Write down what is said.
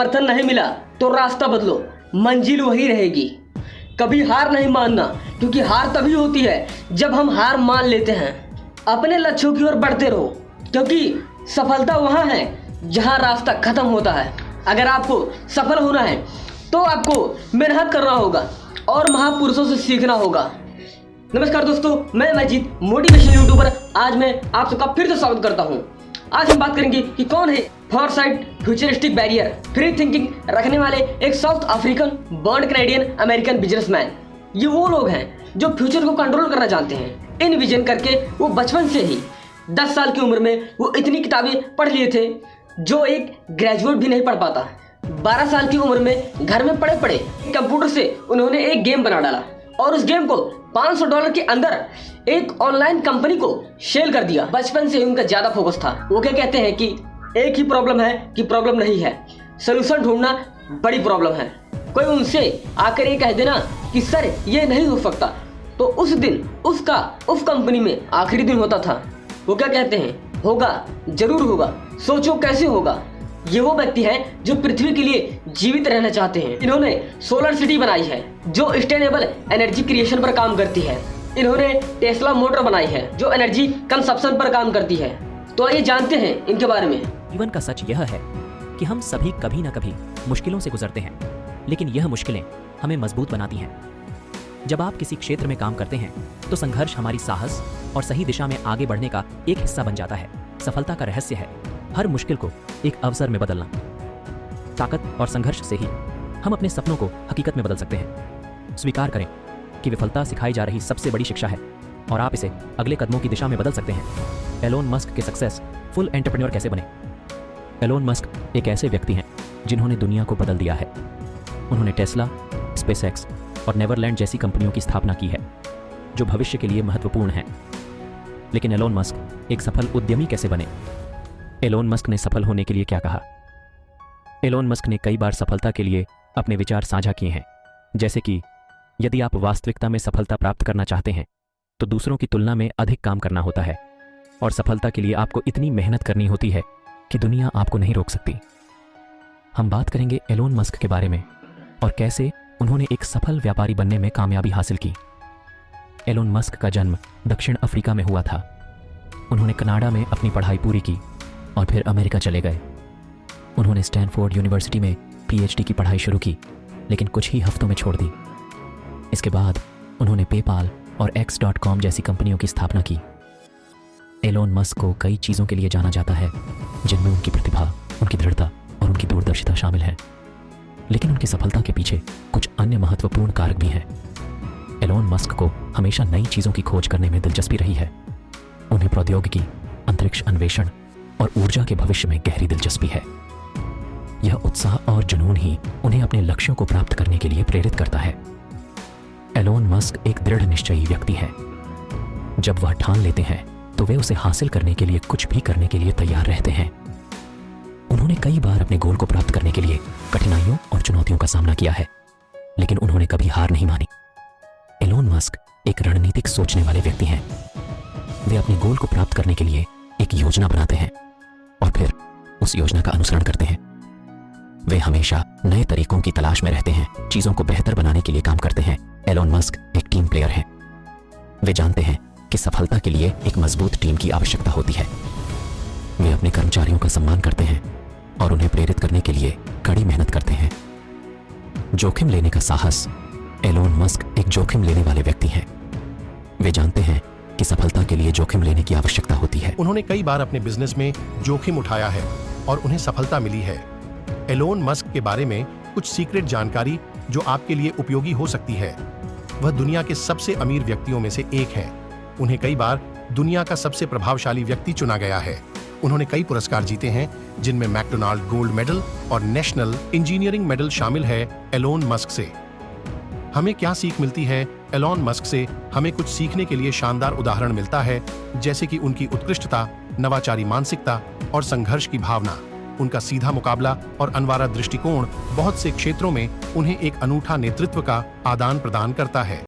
समर्थन नहीं मिला तो रास्ता बदलो, मंजिल वही रहेगी। कभी हार नहीं मानना, क्योंकि हार तभी होती है जब हम हार मान लेते हैं। अपने लक्ष्यों की ओर बढ़ते रहो, क्योंकि सफलता वहाँ है जहाँ रास्ता खत्म होता है। अगर आपको सफल होना है तो आपको मेहनत करना होगा और महापुरुषों से सीखना होगा। नमस्कार दोस्तों, मैं मजीद मोटिवेशन यूट्यूबर। आज मैं आप सबका फिर से स्वागत करता हूँ। आज हम बात करेंगे कि कौन है Forsyte futuristic barrier, free thinking रखने वाले एक south African born Canadian American businessman. ये वो लोग हैं जो फ्यूचर को कंट्रोल करना जानते हैं। इन विजन करके वो बचपन से ही 10 साल की उम्र में वो इतनी किताबें पढ़ लिए थे जो एक ग्रेजुएट भी नहीं पढ़ पाता। 12 साल की उम्र में घर में पड़े पड़े कंप्यूटर से उन्होंने एक गेम बना डाला और उस गेम को $500 के अंदर एक ऑनलाइन कंपनी को सेल कर दिया। बचपन से ही उनका ज्यादा फोकस था। वो क्या कहते हैं कि एक ही प्रॉब्लम है कि प्रॉब्लम नहीं है, सोल्यूशन ढूंढना बड़ी प्रॉब्लम है। कोई उनसे आकर ये कह देना कि सर ये नहीं हो सकता, तो उस दिन उसका उस कंपनी में आखिरी दिन होता था। वो क्या कहते हैं, होगा, जरूर होगा, सोचो कैसे होगा। ये वो व्यक्ति हैं जो पृथ्वी के लिए जीवित रहना चाहते हैं। इन्होंने सोलर सिटी बनाई है जो सस्टेनेबल एनर्जी क्रिएशन पर काम करती है। इन्होंने टेस्ला मोटर बनाई है जो एनर्जी कंजप्शन पर काम करती है। तो आइए जानते हैं इनके बारे में। जीवन का सच यह है कि हम सभी कभी न कभी मुश्किलों से गुजरते हैं, लेकिन यह मुश्किलें हमें मजबूत बनाती हैं। जब आप किसी क्षेत्र में काम करते हैं तो संघर्ष हमारी साहस और सही दिशा में आगे बढ़ने का एक हिस्सा बन जाता है। सफलता का रहस्य है हर मुश्किल को एक अवसर में बदलना। ताकत और संघर्ष से ही हम अपने सपनों को हकीकत में बदल सकते हैं। स्वीकार करें कि विफलता सिखाई जा रही सबसे बड़ी शिक्षा है और आप इसे अगले कदमों की दिशा में बदल सकते हैं। एलोन मस्क के सक्सेसफुल एंटरप्रेन्योर कैसे बने। एलोन मस्क एक ऐसे व्यक्ति हैं जिन्होंने दुनिया को बदल दिया है। उन्होंने टेस्ला, स्पेसएक्स और नेवरलैंड जैसी कंपनियों की स्थापना की है जो भविष्य के लिए महत्वपूर्ण हैं। लेकिन एलोन मस्क एक सफल उद्यमी कैसे बने। एलोन मस्क ने सफल होने के लिए क्या कहा। एलोन मस्क ने कई बार सफलता के लिए अपने विचार साझा किए हैं, जैसे कि यदि आप वास्तविकता में सफलता प्राप्त करना चाहते हैं तो दूसरों की तुलना में अधिक काम करना होता है और सफलता के लिए आपको इतनी मेहनत करनी होती है कि दुनिया आपको नहीं रोक सकती। हम बात करेंगे एलोन मस्क के बारे में और कैसे उन्होंने एक सफल व्यापारी बनने में कामयाबी हासिल की। एलोन मस्क का जन्म दक्षिण अफ्रीका में हुआ था। उन्होंने कनाडा में अपनी पढ़ाई पूरी की और फिर अमेरिका चले गए। उन्होंने स्टैनफोर्ड यूनिवर्सिटी में PhD की पढ़ाई शुरू की, लेकिन कुछ ही हफ्तों में छोड़ दी। इसके बाद उन्होंने पेपाल और X.com जैसी कंपनियों की स्थापना की। एलोन मस्क को कई चीज़ों के लिए जाना जाता है जिनमें उनकी प्रतिभा, उनकी दृढ़ता और उनकी दूरदर्शिता शामिल है, लेकिन उनकी सफलता के पीछे कुछ अन्य महत्वपूर्ण कारक भी हैं। एलोन मस्क को हमेशा नई चीज़ों की खोज करने में दिलचस्पी रही है। उन्हें प्रौद्योगिकी, अंतरिक्ष अन्वेषण और ऊर्जा के भविष्य में गहरी दिलचस्पी है। यह उत्साह और जुनून ही उन्हें अपने लक्ष्यों को प्राप्त करने के लिए प्रेरित करता है। एलोन मस्क एक दृढ़ निश्चयी व्यक्ति है। जब वह ठान लेते हैं तो वे उसे हासिल करने के लिए कुछ भी करने के लिए तैयार रहते हैं। उन्होंने कई बार अपने गोल को प्राप्त करने के लिए कठिनाइयों और चुनौतियों का सामना किया है, लेकिन उन्होंने कभी हार नहीं मानी। एलोन मस्क एक रणनीतिक सोचने वाले व्यक्ति हैं। वे अपने गोल को प्राप्त करने के लिए एक योजना बनाते हैं और फिर उस योजना का अनुसरण करते हैं। वे हमेशा नए तरीकों की तलाश में रहते हैं, चीजों को बेहतर बनाने के लिए काम करते हैं। एलोन मस्क एक टीम प्लेयर हैं। वे जानते हैं कि सफलता के लिए एक मजबूत टीम की आवश्यकता होती है। वे अपने कर्मचारियों का सम्मान करते हैं और उन्हें प्रेरित करने के लिए कड़ी मेहनत करते हैं। जोखिम लेने का साहस। एलोन मस्क एक जोखिम लेने वाले व्यक्ति हैं। वे जानते हैं कि सफलता के लिए जोखिम लेने की आवश्यकता होती है। उन्होंने कई बार अपने बिजनेस में जोखिम उठाया है और उन्हें सफलता मिली है। एलोन मस्क के बारे में कुछ सीक्रेट जानकारी जो आपके लिए उपयोगी हो सकती है। वह दुनिया के सबसे अमीर व्यक्तियों में से एक हैं। उन्हें कई बार दुनिया का सबसे प्रभावशाली व्यक्ति चुना गया है। उन्होंने कई पुरस्कार जीते हैं, जिनमें मैकडोनाल्ड गोल्ड मेडल और नेशनल इंजीनियरिंग मेडल शामिल है। एलोन मस्क से हमें क्या सीख मिलती है। एलोन मस्क से हमें कुछ सीखने के लिए शानदार उदाहरण मिलता है, जैसे कि उनकी उत्कृष्टता, नवाचारी मानसिकता और संघर्ष की भावना। उनका सीधा मुकाबला और अनवारा दृष्टिकोण बहुत से क्षेत्रों में उन्हें एक अनूठा नेतृत्व का आदान प्रदान करता है।